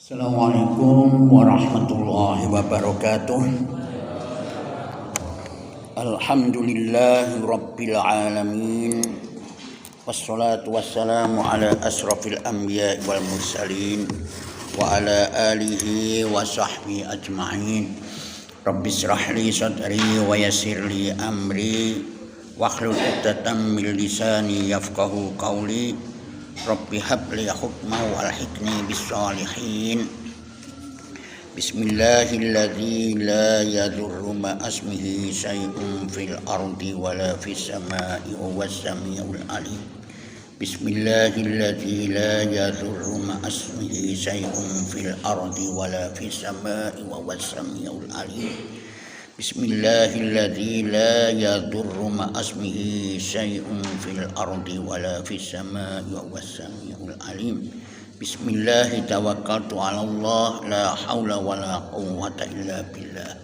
Assalamualaikum warahmatullahi wabarakatuh. Alhamdulillahi rabbil alamin. Wassalatu wassalamu ala asrafil anbiya wal mursalin wa ala alihi wa sahbihi ajma'in. Rabbi shrah li sadri wa yassir li amri wahlul 'uqdatam min lisani yafqahu qawli. Rabbi habli hukma walhiqni bis-shalihin. Bismillahilladzi la yadurru ma asmihi syai'un fil ardi wala fis samai wa huwas samiul alim. Bismillahilladzi la yadurru ma asmihi syai'un fil ardi wala fis samai wa huwas samiul alim. Bismillahilladzi la yadurru ma asmihi syai'un fil ardi wala fis samai wa huwas samiul alim. Bismillahi tawakkaltu 'ala Allah la haula wala quwwata illa billah.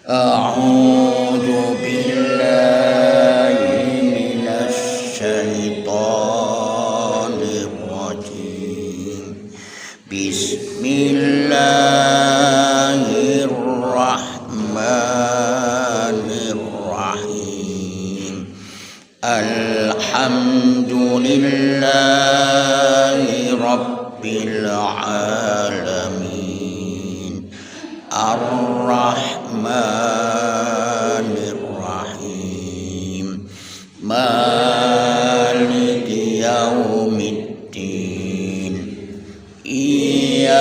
A'udzu billahi minasy syaithanir rajim. Bismillahirrahmanirrahim. Alhamdulillahi rabbil alamin. Ar-Rahmanir Rahim. Maliki yaumiddin. Iyyaka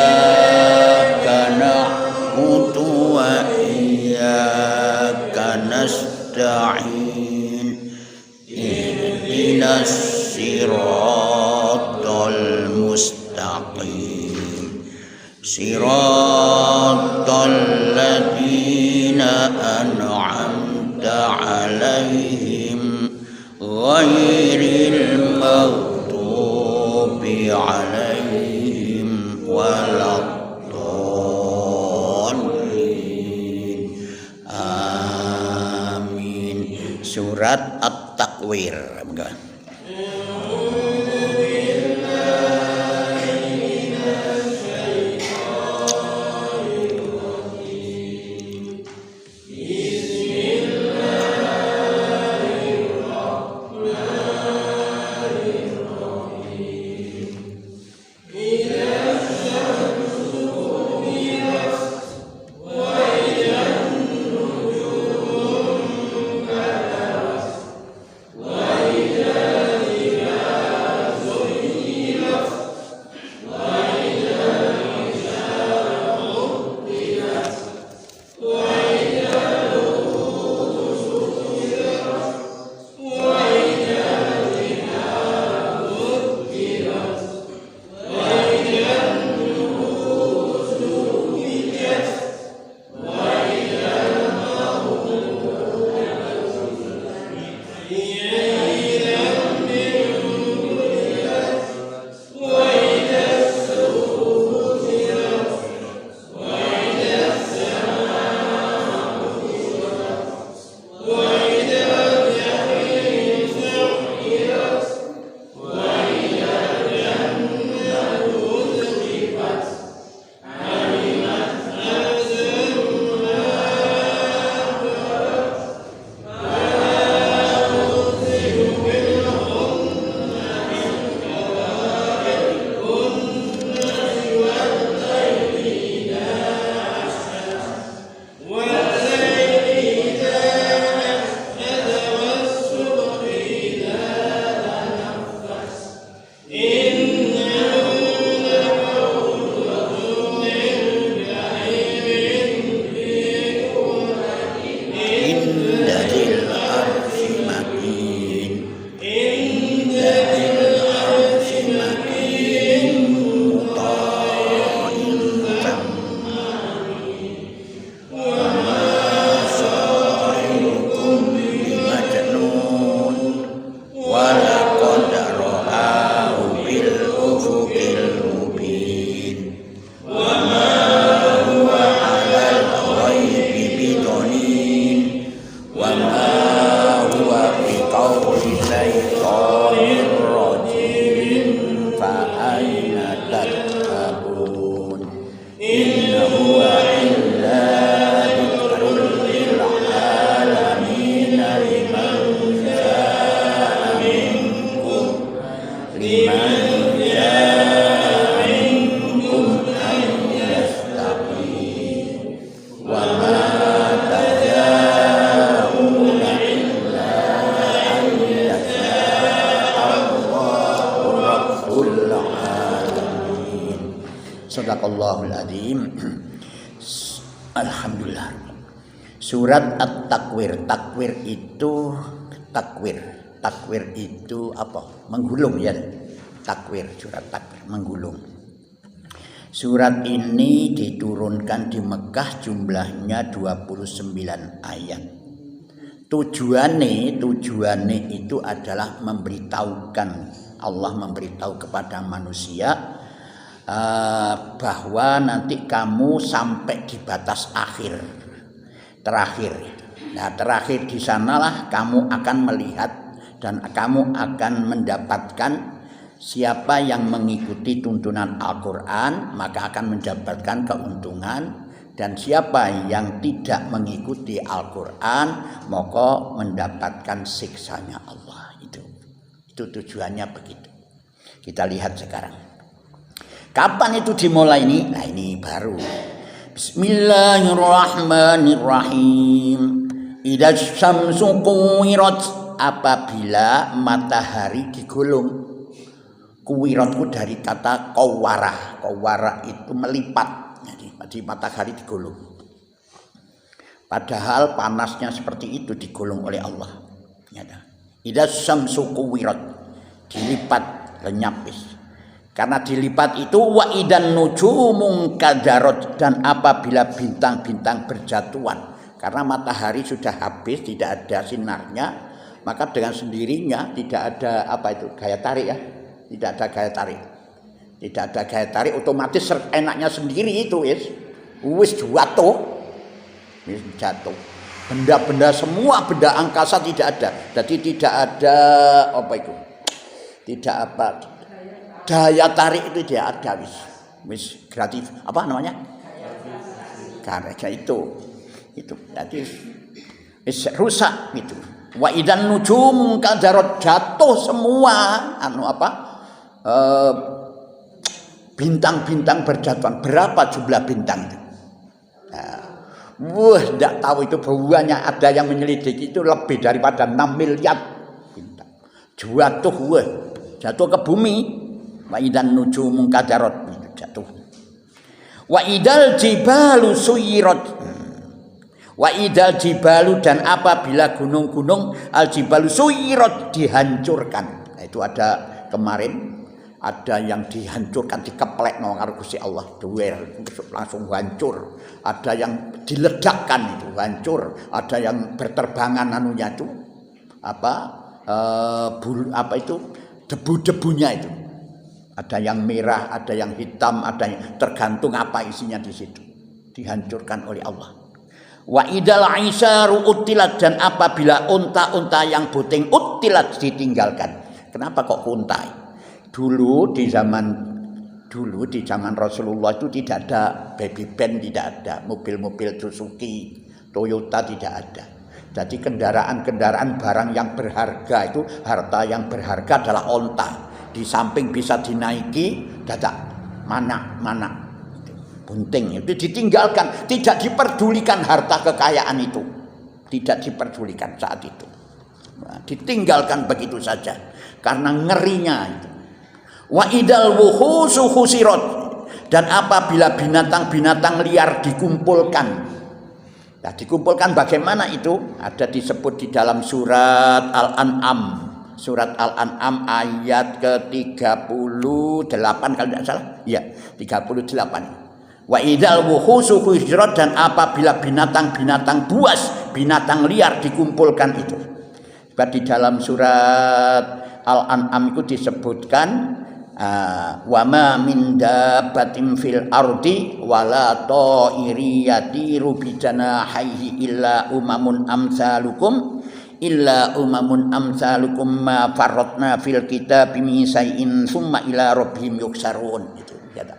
na'budu wa iyyaka nasta'in. Ihdinas siratal mustaqim. Siratal ladzina an'amta 'alaihim ghairil maghdubi 'alaihim waladdallin. Amin. Surat At-Takwir. وإذا Sadaqallahul adzim. Alhamdulillah. Surat At-Takwir. Takwir itu apa? Menggulung ya. Takwir, surat Takwir, menggulung. Surat ini diturunkan di Mekah, jumlahnya 29 ayat. Tujuannya itu adalah memberitahukan, Allah memberitahu kepada manusia bahwa nanti kamu sampai di batas terakhir. Nah, terakhir di sanalah kamu akan melihat dan kamu akan mendapatkan siapa yang mengikuti tuntunan Al-Quran maka akan mendapatkan keuntungan, dan siapa yang tidak mengikuti Al-Quran maka mendapatkan siksanya Allah. Itu tujuannya begitu. Kita lihat sekarang. Kapan itu dimulai ini? Nah, ini baru. Bismillahirrahmanirrahim. Idza syamsu kuwirat, apabila matahari digulung. Kuwiratku dari kata qawarah. Qawarah itu melipat. Jadi matahari digulung. Padahal panasnya seperti itu digulung oleh Allah. Idza syamsu kuwirat, dilipat, lenyapis. Karena dilipat itu wa idan nujumun kadarat, dan apabila bintang-bintang berjatuhan. Karena matahari sudah habis, tidak ada sinarnya, maka dengan sendirinya tidak ada gaya tarik ya. Tidak ada gaya tarik, otomatis enaknya sendiri itu wis jatuh. Benda-benda semua, benda angkasa tidak ada. Jadi tidak ada daya tarik itu dia ada wis gratis karena itu jadi wis rusak gitu. Wa idan nujum kadarat, jatuh semua bintang-bintang berjatuhan. Berapa jumlah bintang itu? Tidak tahu itu banyak. Ada yang menyelidiki itu lebih daripada 6 miliar bintang. Jatuh ke bumi. Wa idan nujumun kadarat, jatuh. Wa idal jibalu suyirat. Wa idal jibalu, dan apabila gunung-gunung al jibalu suyirat, dihancurkan. Nah, itu ada kemarin ada yang dihancurkan, dikeplek karo Gusti Allah, duwer langsung hancur. Ada yang diledakkan itu hancur, ada yang berterbangan itu debu-debunya itu. Ada yang merah, ada yang hitam, ada yang tergantung apa isinya di situ. Dihancurkan oleh Allah. Wa idal aisaru utilat, dan apabila unta-unta yang buting utilat, ditinggalkan. Kenapa kok unta? Dulu di zaman Rasulullah itu tidak ada baby band, tidak ada mobil-mobil Suzuki, Toyota, tidak ada. Jadi kendaraan-kendaraan barang yang berharga itu, harta yang berharga adalah onta. Di samping bisa dinaiki, dadak mana bunting itu ditinggalkan, tidak diperdulikan harta kekayaan itu, tidak diperdulikan saat itu. Nah, ditinggalkan begitu saja karena ngerinya itu. Wa idal wuhusu husirat, dan apabila binatang-binatang liar dikumpulkan. Nah, dikumpulkan bagaimana itu? Ada disebut di dalam surat Al-An'am. Surat Al-An'am ayat ke-38 kalau tidak salah. Ya, 38. Wa idal wuhusu husirat, dan apabila binatang-binatang buas, binatang liar dikumpulkan itu. Sebab di dalam surat Al-An'am itu disebutkan wa ma min dabbatin fil ardi wala ta'iri yatiru bi janahihi illa umamun amsalukum ma farratna fil kitabi min syai'in summa ila rabbihim yuksarun. Itu ya.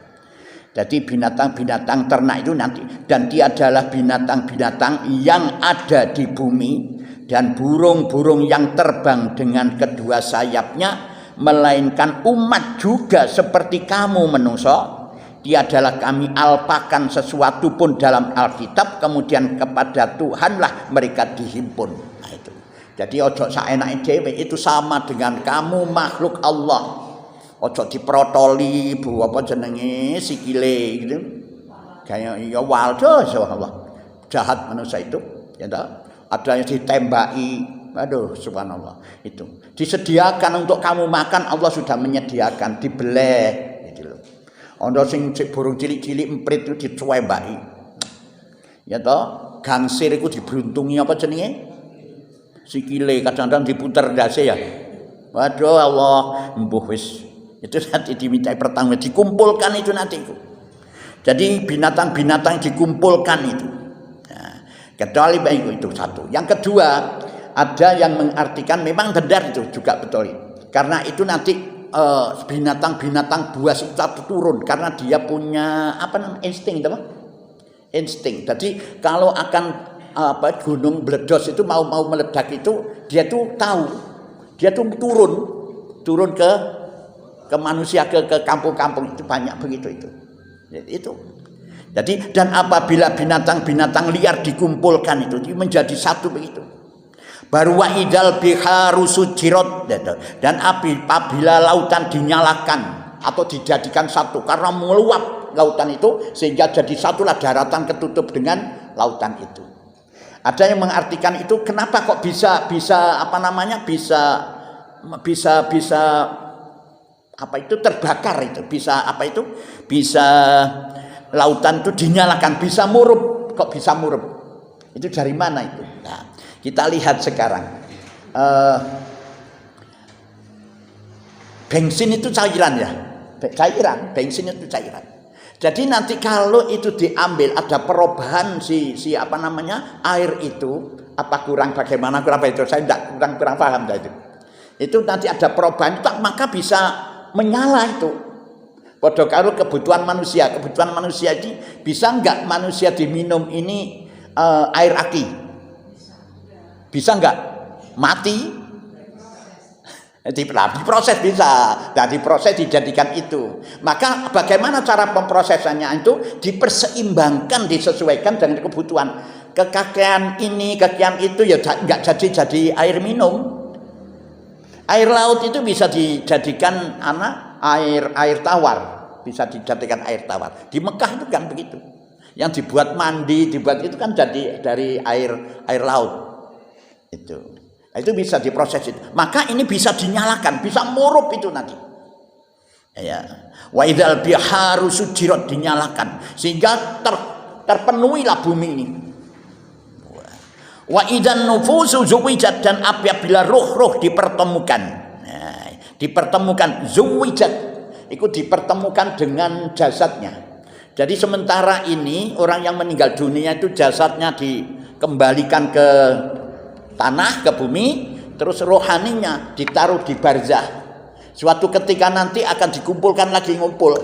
Jadi binatang-binatang ternak itu nanti, dan dia adalah binatang-binatang yang ada di bumi dan burung-burung yang terbang dengan kedua sayapnya, melainkan umat juga seperti kamu manusia. Dia adalah kami alpakan sesuatu pun dalam Alkitab, kemudian kepada Tuhanlah mereka dihimpun. Nah, itu. Jadi ojo saenake dhewe, itu sama dengan kamu makhluk Allah. Ojo diprotoli bu apa jenenge sikile gitu. Kayak ya waldo Allah. Jahat manusia itu, ya tak? Ada yang ditembaki. Aduh, subhanallah. Itu disediakan untuk kamu makan, Allah sudah menyediakan, dibeleh gitu loh. Ono sing burung cilik-cilik emprit itu dicuembaki. Ya toh, gangsir itu diberuntungi apa jenenge? Sikile kadang-kadang diputer ndase ya. Waduh Allah, mbuh wis. Itu nanti dimintai pertanggung, dikumpulkan itu nanti itu. Jadi binatang-binatang dikumpulkan itu. Nah, kecuali baik itu satu. Yang kedua, ada yang mengartikan memang benar itu juga betul. Karena itu nanti binatang-binatang buas itu turun karena dia punya apa namanya insting, apa? Insting. Jadi kalau akan gunung meledos itu mau meledak itu dia tuh tahu, dia tuh turun ke manusia ke kampung-kampung itu banyak begitu itu. Jadi dan apabila binatang-binatang liar dikumpulkan itu menjadi satu begitu. Baru wa'idal biharu sujirat, dan apabila lautan dinyalakan atau dijadikan satu karena meluap lautan itu sehingga jadi satulah daratan ketutup dengan lautan itu. Ada yang mengartikan itu kenapa kok bisa apa namanya bisa apa itu terbakar itu bisa apa itu bisa lautan itu dinyalakan bisa murup, kok bisa murup itu dari mana itu? Nah, kita lihat sekarang bensin itu cairan ya, bensin itu cairan. Jadi nanti kalau itu diambil ada perubahan si apa namanya air itu apa kurang bagaimana kurang itu saya tidak kurang paham tadi. Itu nanti ada perubahan itu maka bisa menyala itu. Padha karo kebutuhan manusia ini bisa enggak manusia diminum ini air aki? Bisa enggak? Mati? Diproses bisa. Dan diproses dijadikan itu. Maka bagaimana cara pemprosesannya itu diperseimbangkan, disesuaikan dengan kebutuhan. Kekakian ini, kekakian itu ya enggak jadi air minum. Air laut itu bisa dijadikan air tawar, bisa dijadikan air tawar. Di Mekah itu kan begitu. Yang dibuat mandi, dibuat itu kan jadi dari air laut. Itu bisa diproses itu. Maka ini bisa dinyalakan, bisa murup itu nanti. Ya. Wa idzal biharu sujirat dinyalakan sehingga terpenuhilah bumi ini. Wa idzan nufusu zuwijat dan apabila roh-roh dipertemukan. Nah, dipertemukan zuwijat itu dipertemukan dengan jasadnya. Jadi sementara ini orang yang meninggal dunia itu jasadnya dikembalikan ke tanah, ke bumi, terus rohaninya ditaruh di barzah. Suatu ketika nanti akan dikumpulkan lagi ngumpul.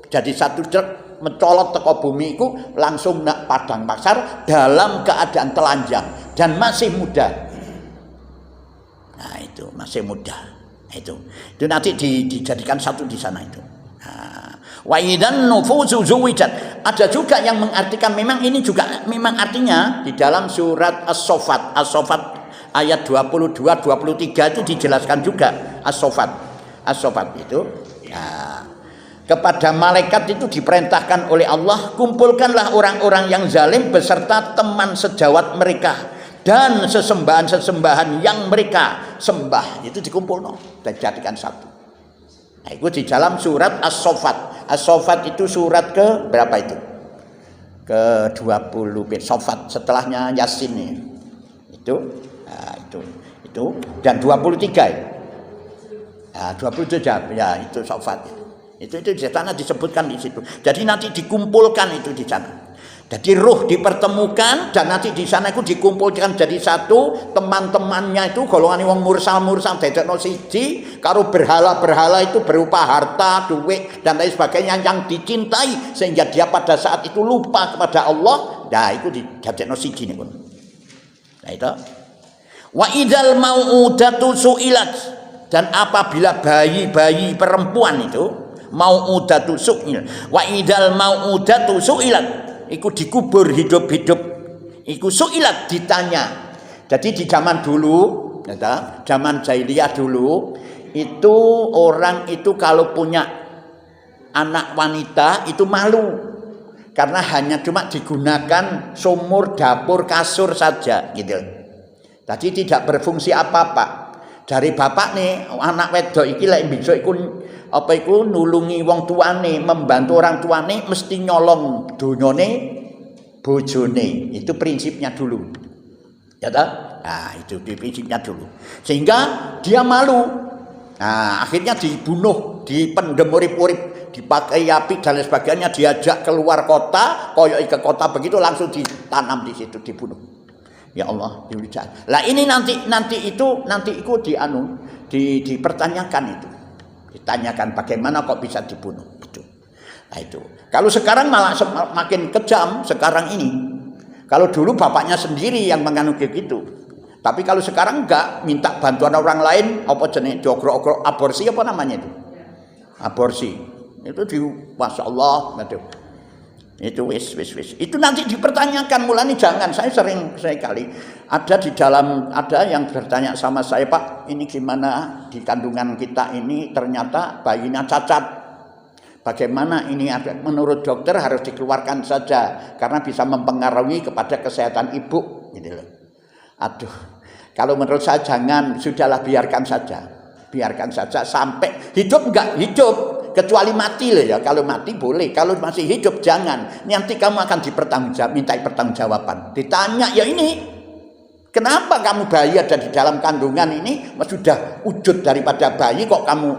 Jadi satu mencolot teko bumi itu langsung nak padang mahsyar dalam keadaan telanjang dan masih muda. Nah itu masih muda. Itu nanti dijadikan satu di sana itu. Wa idzan nufusu zuwijat. Ada juga yang mengartikan memang ini juga memang artinya di dalam surat As-Saffat ayat 22 23 itu dijelaskan juga As-Saffat itu kepada malaikat itu diperintahkan oleh Allah, kumpulkanlah orang-orang yang zalim beserta teman sejawat mereka dan sesembahan-sesembahan yang mereka sembah itu dikumpulkan dan dijadikan satu. Nah, itu di dalam surat As-Saffat. As-Saffat itu surat ke berapa itu? Ke 20 Saffat setelahnya Yasin ini. Itu dan 23 ya. Nah, 27 ya itu Saffat. Itu di sana disebutkan di situ. Jadi nanti dikumpulkan itu di sana. Jadi ruh dipertemukan dan nanti di sana itu dikumpulkan jadi satu, teman-temannya itu golongan wong mursal dadekno siji karo berhala-berhala itu berupa harta, duit dan lain sebagainya yang dicintai sehingga dia pada saat itu lupa kepada Allah. Nah, itu dadekno siji niku. Nah, itu. Wa idzal mau'udatu su'ilat dan apabila bayi-bayi perempuan itu mau'udatu su'il wa idzal mau'udatu su'ilat iku dikubur hidup-hidup, iku su'ilat ditanya. Jadi di zaman dulu, zaman jahiliyah dulu, itu orang itu kalau punya anak wanita itu malu karena hanya cuma digunakan sumur, dapur, kasur saja gitu. Jadi tidak berfungsi apa-apa. Dari bapak nih anak wedok iki lek bisa iku apa iku nulungi wong tuane, membantu orang tuane mesti nyolong donyane bojone. Itu prinsipnya dulu. Ya toh? Nah, itu prinsipnya dulu. Sehingga dia malu. Nah, akhirnya dibunuh, dipendem urip-urip, dipakai api dan lain sebagainya, diajak keluar kota, koyoi ke kota begitu langsung ditanam di situ, dibunuh. Ya Allah, diucap. Lah ini nanti itu dipertanyakan itu. Ditanyakan bagaimana kok bisa dibunuh itu. Nah itu. Kalau sekarang malah makin kejam sekarang ini. Kalau dulu bapaknya sendiri yang menganu gitu. Tapi kalau sekarang enggak, minta bantuan orang lain, apa jenis diogrok-ogrok aborsi apa namanya itu? Aborsi. Itu Masya Allah, itu wis. Itu nanti dipertanyakan, mulanya jangan. Saya sering kali ada yang bertanya sama saya, Pak, ini gimana di kandungan kita ini ternyata bayinya cacat. Bagaimana ini menurut dokter harus dikeluarkan saja karena bisa mempengaruhi kepada kesehatan ibu, gitu loh. Aduh, kalau menurut saya jangan, sudahlah biarkan saja sampai hidup enggak hidup, kecuali mati loh ya. Kalau mati boleh, kalau masih hidup jangan. Nanti kamu akan minta pertanggungjawaban. Ditanya ya ini, kenapa kamu bayi ada di dalam kandungan ini sudah wujud daripada bayi kok kamu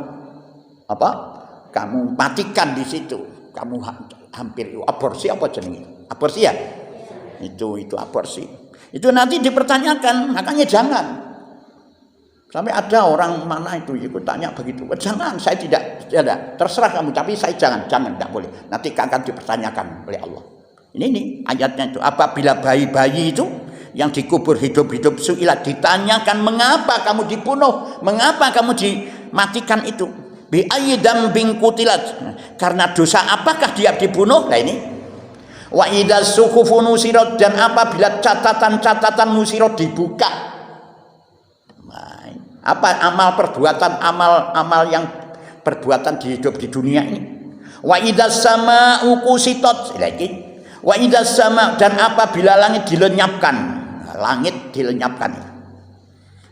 Kamu matikan di situ. Kamu hampir aborsi apa jenenge? Aborsi ya? Itu aborsi. Itu nanti dipertanyakan, makanya jangan. Sampai ada orang mana itu ikut tanya begitu. Jangan, saya tidak, terserah kamu, tapi saya jangan, tidak boleh. Nanti akan dipertanyakan oleh Allah. Ini ayatnya itu. Apabila bayi-bayi itu yang dikubur hidup-hidup su'ilat ditanyakan mengapa kamu dibunuh, mengapa kamu dimatikan itu? Bi ayyi dambin qutilat. Karena dosa apakah dia dibunuh? Nah ini. Wa idza suhufu nusirat, dan apabila catatan-catatan nusirat dibuka. Nah, apa amal perbuatan amal yang perbuatan di hidup di dunia ini. Wa idza sama'u qusitat, lagi. Wa idza sama', dan apabila langit dilenyapkan. Langit dilenyapkan.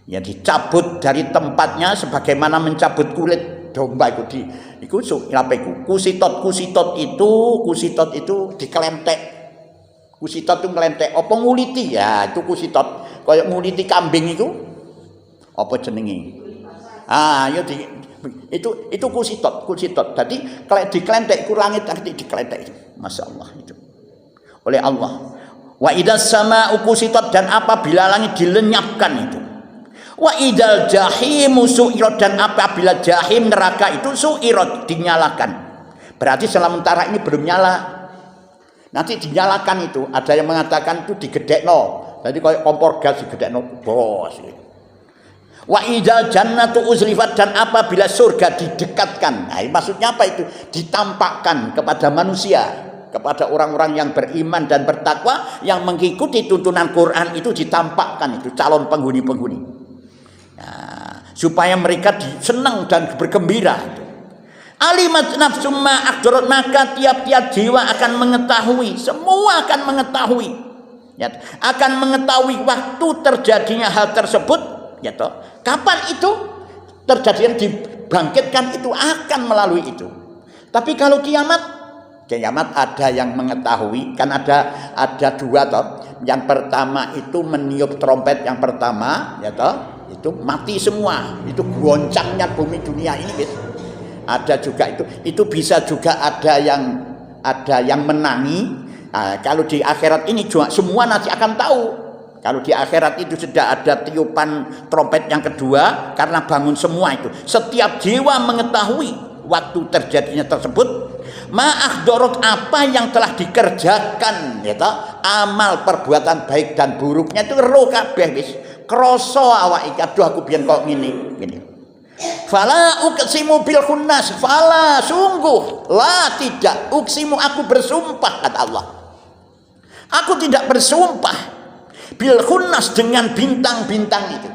Ya dicabut dari tempatnya sebagaimana mencabut kulit domba itu kusitot itu dikelentek. Kusitot itu ngelentek apa nguliti ya, itu kusitot kayak nguliti kambing itu apa jenenge, ya itu kusitot. Jadi kalau dikelentek ku langit nanti dikelentek itu. Masya Allah itu oleh Allah. Wa idas sama kusitot, dan apabila langit dilenyapkan itu. Wa idal jahimu su'irat, dan apabila jahim neraka itu su'irat dinyalakan. Berarti sementara ini belum nyala. Nanti dinyalakan itu. Ada yang mengatakan itu digedekno. Jadi kayak kompor gas digedekno bos. Wa idal jannatu uzlifat, dan apabila surga didekatkan. Nah, maksudnya apa itu? Ditampakkan kepada manusia, kepada orang-orang yang beriman dan bertakwa yang mengikuti tuntunan Quran itu ditampakkan itu calon penghuni-penghuni. Nah, supaya mereka senang dan bergembira. Alimat nafsum ma aqdarat, maka tiap-tiap jiwa akan mengetahui, semua akan mengetahui, ya, akan mengetahui waktu terjadinya hal tersebut, ya toh. Kapan itu terjadinya dibangkitkan itu akan melalui itu. Tapi kalau kiamat ada yang mengetahui, kan ada dua toh. Yang pertama itu meniup trompet yang pertama, ya toh. Itu mati semua, itu goncangnya bumi dunia ini, guys. Ada juga itu bisa juga ada yang menangi. Nah, kalau di akhirat ini juga semua nanti akan tahu. Kalau di akhirat itu sudah ada tiupan trompet yang kedua, karena bangun semua itu. Setiap jiwa mengetahui waktu terjadinya tersebut. Ma'akhdorot, apa yang telah dikerjakan, ya toh, amal perbuatan baik dan buruknya itu roh kabeh wis. Kroso awak iki, aduh aku biyen kok ngene. Fala uqsimu bil khunnas, fala sungguh, la tidak, uqsimu aku bersumpah kata Allah. Aku tidak bersumpah bil khunnas dengan bintang-bintang itu.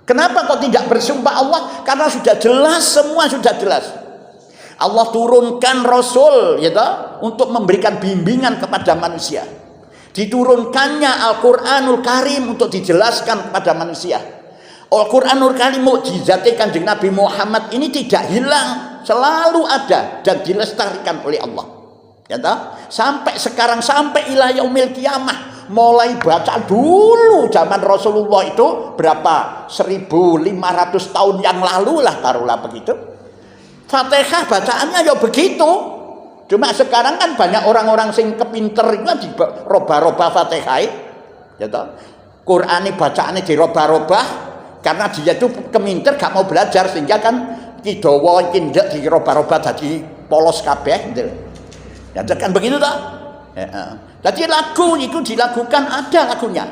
Kenapa kok tidak bersumpah Allah? Karena sudah jelas, semua sudah jelas. Allah turunkan Rasul ya toh, untuk memberikan bimbingan kepada manusia. Diturunkannya Al-Quranul Karim untuk dijelaskan kepada manusia. Al-Quranul Karim mukjizat Kanjeng Nabi Muhammad ini tidak hilang, selalu ada dan dilestarikan oleh Allah. Ya toh? Sampai sekarang, sampai ila yaumil kiamah. Mulai baca dulu zaman Rasulullah itu berapa 1500 tahun yang lalu lah, taruhlah begitu. Fatihah bacaannya ya begitu. Cuma sekarang kan banyak orang-orang sing kepinter itu di roba-roba Fatihah. Ya toh. Qur'ane bacaannya dirobah-robah karena dia itu keminter gak mau belajar, sehingga kan kidawa iki ndak dirobah-robah dadi polos kabeh gitu. Ya kan begitu toh? Ya. Jadi lagu itu dilakukan, ada lagunya.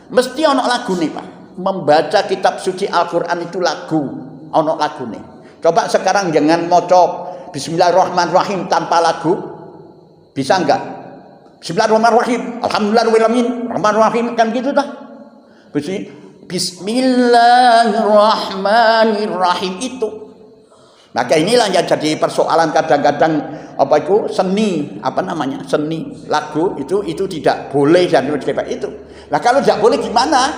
Mesti ono lagu nih Pak. Membaca kitab suci Al-Quran itu lagu, ono lagu nih. Coba sekarang jangan moco Bismillahirrahmanirrahim tanpa lagu, bisa enggak? Bismillahirrahmanirrahim, Alhamdulillahirrahmanirrahim, Rahmanirrahim, kan gitu dah. Bismillahirrahmanirrahim itu. Maka inilah yang jadi persoalan kadang-kadang apa itu seni, apa namanya, seni lagu itu tidak boleh dan seperti itu. Nah kalau tidak boleh gimana?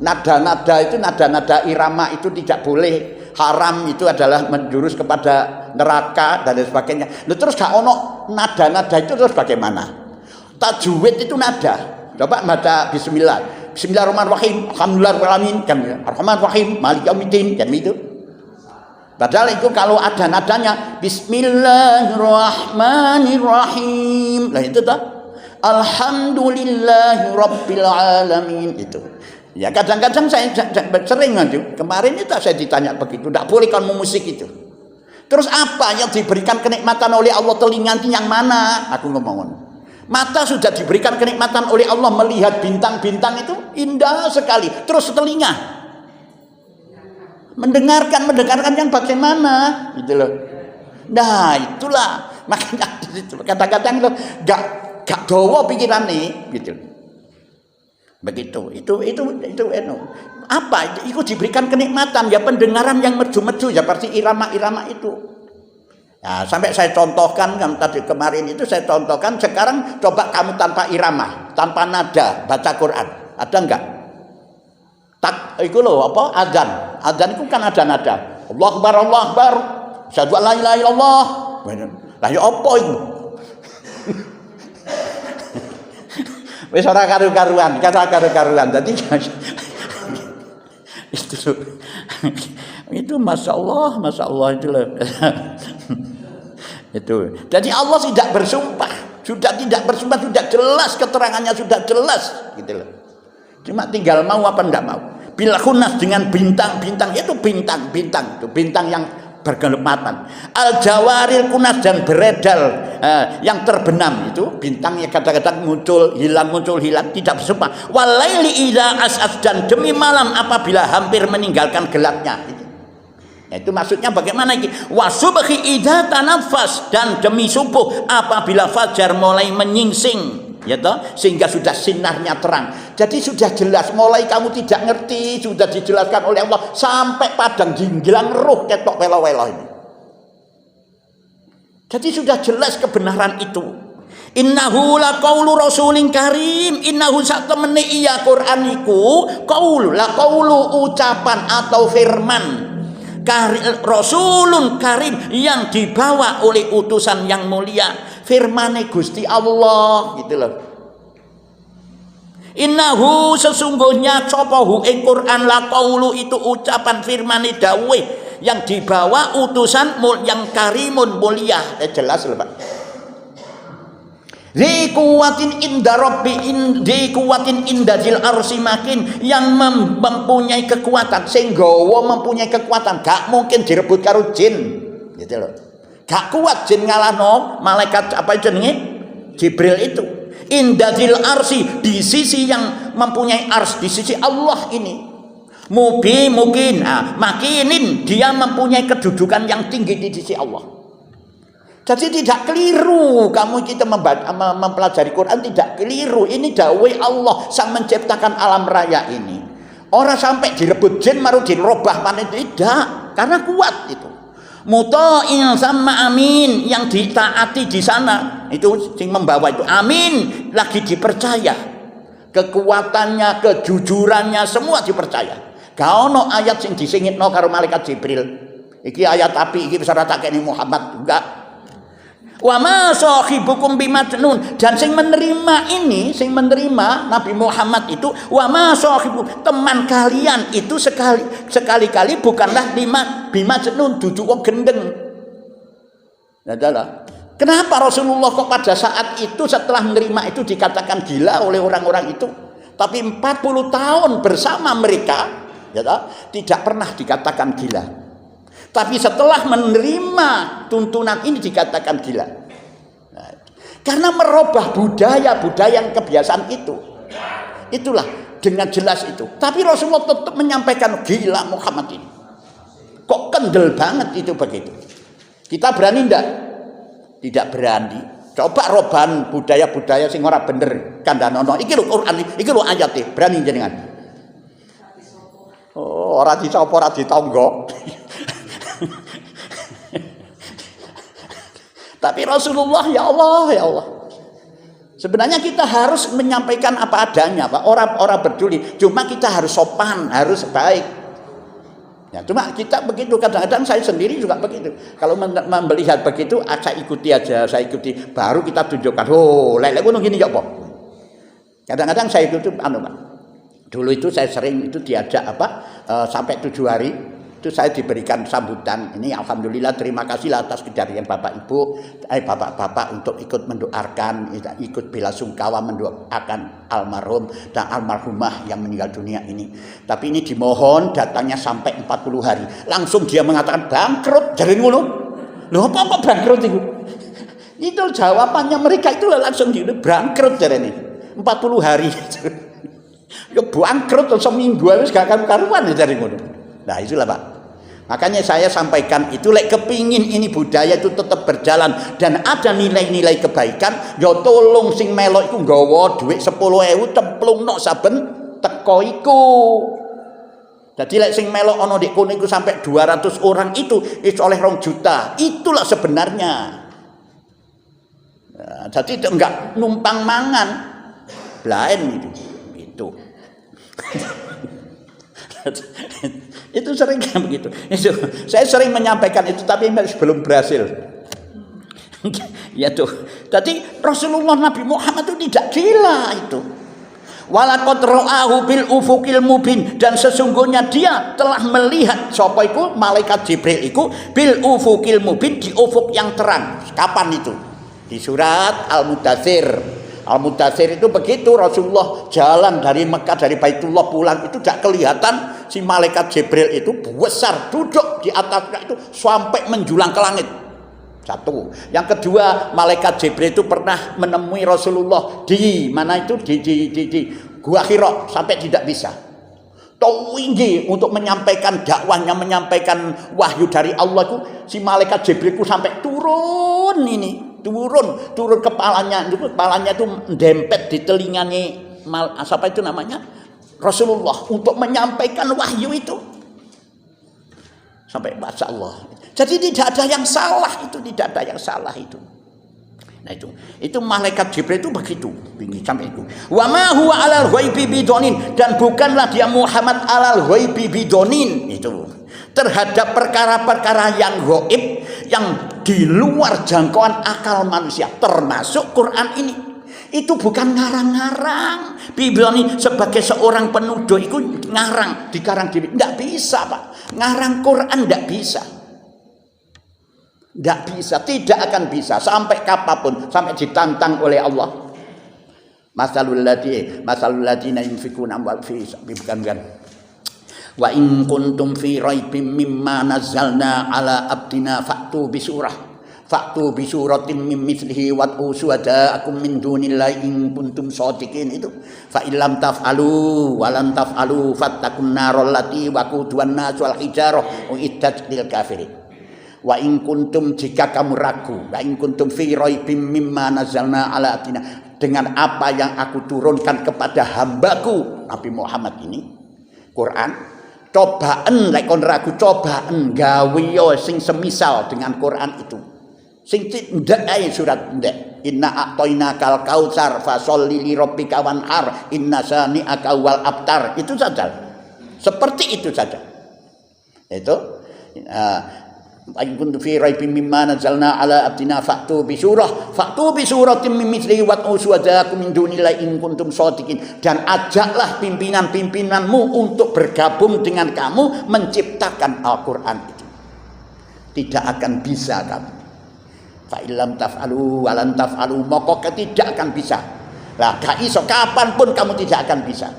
Nada-nada itu, nada-nada irama itu tidak boleh, haram, itu adalah menjurus kepada neraka dan sebagainya. Nah, terus gak ono nada-nada itu terus bagaimana? Tajwid itu nada. Coba baca Bismillah, Bismillahirrahmanirrahim, Alhamdulillahirrahmanirrahim, kan Ar-Rahmanirrahim, Maliki Yaumiddin, kan itu. Padahal itu kalau ada nadanya Bismillahirrahmanirrahim, lah itu tak Alhamdulillahirabbil alamin itu. Ya kadang-kadang saya sering nanti kemarin itu saya ditanya begitu, tidak boleh kamu musik itu. Terus apa yang diberikan kenikmatan oleh Allah, telinga yang mana? Aku ngomong. Mata sudah diberikan kenikmatan oleh Allah melihat bintang-bintang itu indah sekali. Terus telinga mendengarkan yang bagaimana gitu loh. Nah itulah makanya kadang-kadang itu gak dawa pikiran nih gitu. Begitu itu apa itu diberikan kenikmatan ya, pendengaran yang merdu-merdu ya, seperti irama-irama itu. Nah, sampai saya contohkan kan tadi kemarin itu saya contohkan, sekarang coba kamu tanpa irama, tanpa nada baca Quran, ada enggak? Tak itu loh apa adzan itu kan ada nada. Allahu Akbar, asyhadu an la ilaha illallah. Lah ya apa itu? Wis ora karu-karuan. Dadi itu masya Allah itu loh. Itu. Jadi Allah tidak bersumpah, sudah jelas keterangannya, sudah jelas gitu loh. Cuma tinggal mau apa enggak mau. Bil khunas dengan bintang-bintang, itu bintang yang bergelepatan. Al jawaril kunas dan beredal yang terbenam, itu bintang yang kadang-kadang muncul hilang tidak bersumpah. Walaili idza as'as, dan demi malam apabila hampir meninggalkan gelapnya. Itu maksudnya bagaimana ini? Wasubhi idza tanaffas, dan demi subuh apabila fajar mulai menyingsing, ya toh, sehingga sudah sinarnya terang. Jadi sudah jelas, mulai kamu tidak ngerti sudah dijelaskan oleh Allah sampai padang jinggilang roh ketok welo-welo ini. Jadi sudah jelas kebenaran itu. Innahu laqaulu rasulin karim, innahu satemene iya Quran iku qaulu ucapan atau firman Rasulun karim, yang dibawa oleh utusan yang mulia, firmane Gusti Allah gitu loh. Innahu sesungguhnya sopohu ing Quran la qaulu, itu ucapan firmane dawuh yang dibawa utusan yang karimun mulia. Jelas loh Pak. Zikuwatin inda rabbi zikuwatin inda zil arsi makin, yang mempunyai kekuatan, sehingga mempunyai kekuatan, gak mungkin direbut karo jin gitu loh. Gak kuat jin ngalahno malaikat apa jenenge Jibril itu. Inda zil arsi, di sisi yang mempunyai ars, di sisi Allah ini. Makinin, dia mempunyai kedudukan yang tinggi di sisi Allah. Jadi tidak keliru kamu kita mempelajari Quran, tidak keliru. Ini dawai Allah sang menciptakan alam raya ini. Orang sampai direbut jin maru dirobah panen, tidak, karena kuat itu. Muta'in sama amin, yang ditaati di sana itu sing membawa itu amin, lagi dipercaya. Kekuatannya, kejujurannya semua dipercaya. Gak ono ayat sing disingitno karo malaikat Jibril. Iki ayat api, iki bisa ratakeni Muhammad, enggak. Wa ma sahibukum bimajnun, dan sing menerima ini, sing menerima Nabi Muhammad itu, wa ma sahibukum, teman kalian itu sekali-kali bukanlah bimajnun, dudu wong gendeng. Adalah kenapa Rasulullah kok pada saat itu setelah menerima itu dikatakan gila oleh orang-orang itu, tapi 40 tahun bersama mereka ya, tidak pernah dikatakan gila. Tapi setelah menerima tuntunan ini dikatakan gila. Nah, karena merubah budaya yang kebiasaan itu. Itulah dengan jelas itu. Tapi Rasulullah tetap menyampaikan gila Muhammad ini. Kok kendel banget itu begitu. Kita berani enggak? Tidak berani. Coba roban budaya-budaya sing ora bener kandhanono. Iki lho Quran, iki lho ayate, berani jenengan. Oh, ora dicopo ora ditangga. Tapi Rasulullah ya Allah. Sebenarnya kita harus menyampaikan apa adanya, Pak. Orang peduli. Cuma kita harus sopan, harus baik. Ya, cuma kita begitu, kadang-kadang saya sendiri juga begitu. Kalau melihat begitu, saya ikuti aja, baru kita tunjukkan. Oh, lele gunung gini ya, Pak. Kadang-kadang saya ikuti Pak. Dulu itu saya sering itu diajak sampai 7 hari. Itu saya diberikan sambutan. Ini alhamdulillah, terima kasih atas kejadian Bapak Ibu, Bapak-bapak untuk ikut mendoakan, ikut bela sungkawa mendoakan almarhum dan almarhumah yang meninggal dunia ini. Tapi ini dimohon datangnya sampai 40 hari. Langsung dia mengatakan bangkrut. Jadi ngono. Loh apa bangkrut itu? Itu jawabannya mereka itu langsung bangkrut jadi ini. 40 hari. Ya bangkrut seminggu harus gak karuan jadi ngono. Nah itulah Pak. Makanya saya sampaikan itu kepingin ini budaya itu tetap berjalan dan ada nilai-nilai kebaikan. Ya tolong sing melok iku nggawa dhuwit 10.000 templungno saben teko iku. Jadi sing melok ana ndek kono iku sampai 200 orang itu oleh 2 juta. Itulah sebenarnya. Nah, jadi itu enggak numpang mangan. Lain itu. Itu sering begitu. Saya sering menyampaikan itu tapi belum berhasil. Ya tuh. Jadi Rasulullah Nabi Muhammad itu tidak gila itu. Walaqad ra'ahu bil ufuqil mubin, dan sesungguhnya dia telah melihat sapa iku malaikat Jibril iku bil ufuqil mubin, di ufuk yang terang. Kapan itu? Di surat Al-Mudatsir. Al-Mudatsir itu begitu Rasulullah jalan dari Mekah, dari Baitullah pulang itu tidak kelihatan si malaikat Jibril itu besar duduk di atasnya itu sampai menjulang ke langit. Satu. Yang kedua, malaikat Jibril itu pernah menemui Rasulullah di mana itu di Gua Hira sampai tidak bisa. Tinggi untuk menyampaikan dakwahnya, menyampaikan wahyu dari Allah itu si malaikat Jibril itu sampai turun turun kepalanya itu dempet di telinganya apa itu namanya Rasulullah untuk menyampaikan wahyu itu sampai Masya Allah. Jadi tidak ada yang salah itu. Nah itu malaikat Jibril itu begitu tinggi sampai itu. Wa ma huwa 'alal ghaibi bidonin, dan bukanlah dia Muhammad 'alal ghaibi bidonin itu. Terhadap perkara-perkara yang gaib, yang di luar jangkauan akal manusia, termasuk Quran ini. Itu bukan ngarang-ngarang. Bidoni sebagai seorang penuduh itu ngarang, dikarang diri. Enggak bisa, Pak. Ngarang Quran enggak bisa. Enggak bisa, tidak akan bisa sampai kapanpun, sampai ditantang oleh Allah. Masalul ladina yunfikuna amwal fi bukan. Wa in kuntum fi raibim mimma nazzalna ala abdina fa'tu bi suratin min mithlihi wad'u syuhada'akum min dunillahi in kuntum shadiqin itu. Fa illam taf'alu wa lan taf'alu fattaqun naral lati waquduhan nas wal hijarah uiddat lil kafirin. Wa in kuntum, jika kamu ragu, wa in kuntum fi raibim mimma nazzalna ala abdina, dengan apa yang aku turunkan kepada hambaku Nabi Muhammad ini. Quran, cobaan lek kon ragu cobaan gawe yo sing semisal dengan Quran itu. Sing ndak ae surat ndak. Inna a'toina kal kautsar fasholli li rabbika wanhar inna sani'aka wal abtar. Itu saja. Seperti itu saja. Itu in kuntum fi raibin mimma nazzalna ala abdina fa'tu bi suratin min mithlihi wad'u syuhadaakum min dunillahi in kuntum shadiqin. Dan ajaklah pimpinan-pimpinanmu untuk bergabung dengan kamu menciptakan Al-Qur'an itu. Tidak akan bisa kamu. Fa illam taf'alu wa lan taf'alu, maka tidak akan bisa. Lah gak iso kapanpun kamu tidak akan bisa.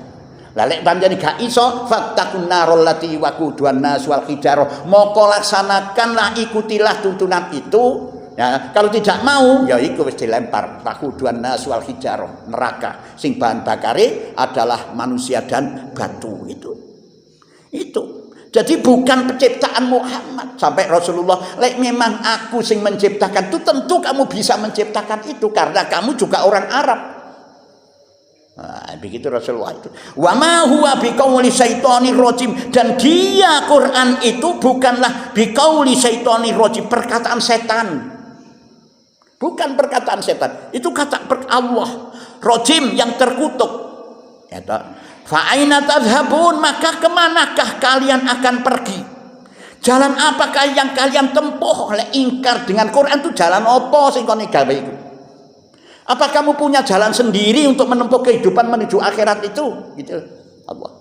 Lah lek panjenengan gak iso fattaqun narol lati waquduhan nas wal hijarah, moko laksanakanlah ikutilah tuntunan itu. Ya, kalau tidak mau ya iku wis dilempar waquduhan nas wal hijarah, neraka sing bahan bakare adalah manusia dan batu itu. Jadi bukan penciptaan Muhammad. Sampai Rasulullah, lek memang aku sing menciptakan itu, tentu kamu bisa menciptakan itu karena kamu juga orang Arab. Nah, begitu Rasulullah itu. Wa ma huwa biqauli syaitonir rajim, dan dia Quran itu bukanlah biqauli syaitonir rajim, perkataan setan. Bukan perkataan setan. Itu kata Allah. Rajim yang terkutuk. Ya toh. Fa aina tadhhabun, maka kemanakah kalian akan pergi? Jalan apakah yang kalian tempuh? Lek ingkar dengan Quran itu jalan apa sing kon gawe iku? Apa kamu punya jalan sendiri untuk menempuh kehidupan menuju akhirat itu? Gitu Allah.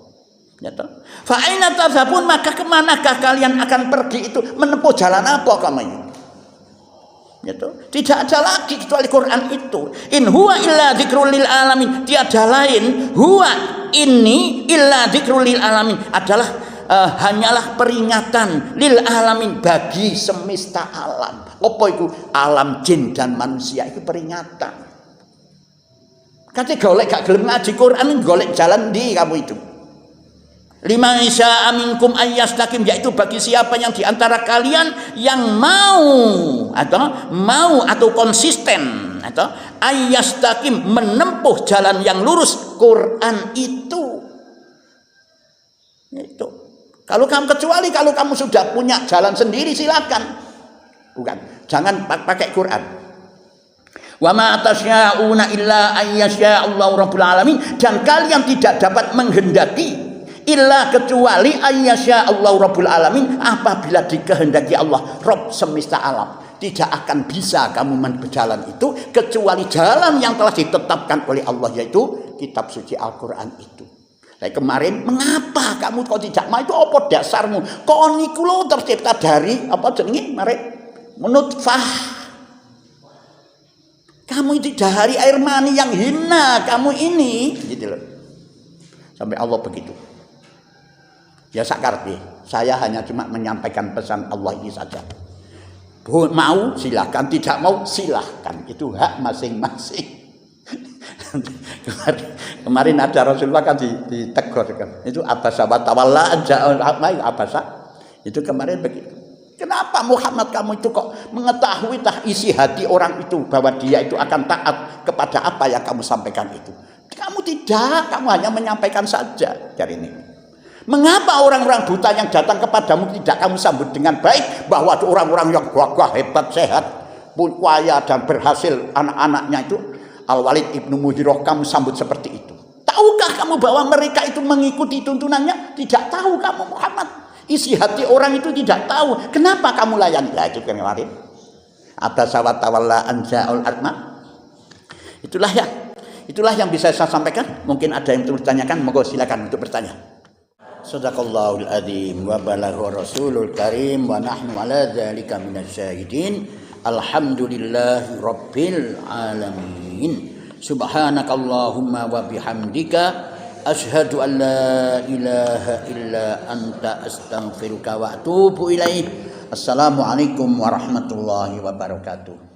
Ya toh. Fa aina tadhhabun, maka kemanakah kalian akan pergi itu? Menempuh jalan apa kamu ini? Ya toh. Tidak ada lagi kecuali Quran itu. In huwa illa dzikrul lil alamin. Tiada lain huwa ini illa dzikrul lil alamin, adalah hanyalah peringatan lil alamin, bagi semesta alam. Apa itu? Alam jin dan manusia itu peringatan. Kate golek gak gelem ngaji Quran, golek jalan di kamu itu. Lima isya aminkum ayyastaqim, yaitu bagi siapa yang diantara kalian yang mau atau konsisten atau ayyastaqim, menempuh jalan yang lurus Quran itu. Kalau kamu sudah punya jalan sendiri silakan. Bukan, jangan pakai Quran. Wa ma tasya'una illa ayyasha'allahu rabbul alamin, dan kalian tidak dapat menghendaki illa kecuali ayyasha'allahu rabbul alamin, apabila dikehendaki Allah Rabb semesta alam. Tidak akan bisa kamu berjalan itu kecuali jalan yang telah ditetapkan oleh Allah, yaitu kitab suci Al-Quran itu. Nah, kemarin mengapa kamu kok tidak mau? Itu apa dasarmu? Kok niku lho tercipta dari apa jenenge mari nutfah. Kamu itu dari air mani yang hina kamu ini, gitu loh. Sampai Allah begitu. Ya sakarpe, saya hanya cuma menyampaikan pesan Allah ini saja. Mau silahkan, tidak mau silahkan, itu hak masing-masing. Kemarin ada Rasulullah kan ditegur kan, itu abasa wa tawalla abasa, itu kemarin begitu. Kenapa Muhammad kamu itu kok mengetahui isi hati orang itu, bahwa dia itu akan taat kepada apa yang kamu sampaikan itu? Kamu tidak, kamu hanya menyampaikan saja dari ini. Mengapa orang-orang buta yang datang kepadamu tidak kamu sambut dengan baik, bahwa orang-orang yang gagah, hebat, sehat, pun kaya dan berhasil anak-anaknya itu Al-Walid ibnu Mughirah kamu sambut seperti itu? Tahukah kamu bahwa mereka itu mengikuti tuntunannya? Tidak tahu kamu Muhammad. Isi hati orang itu tidak tahu. Kenapa kamu layani? Lah itu kemarin. Abasa wa tawalla an ja'al a'ma. Itulah yang bisa saya sampaikan. Mungkin ada yang bertanyakan, monggo silakan untuk bertanya. Shadaqallahul adzim wa balagha rasulul karim wa nahnu ala dzalika minasyahidin. Alhamdulillahi rabbil alamin. Subhanakallahumma wa bihamdika asyhadu an la ilaha illa anta astaghfiruka wa atubu ilaik. Assalamualaikum warahmatullahi wabarakatuh.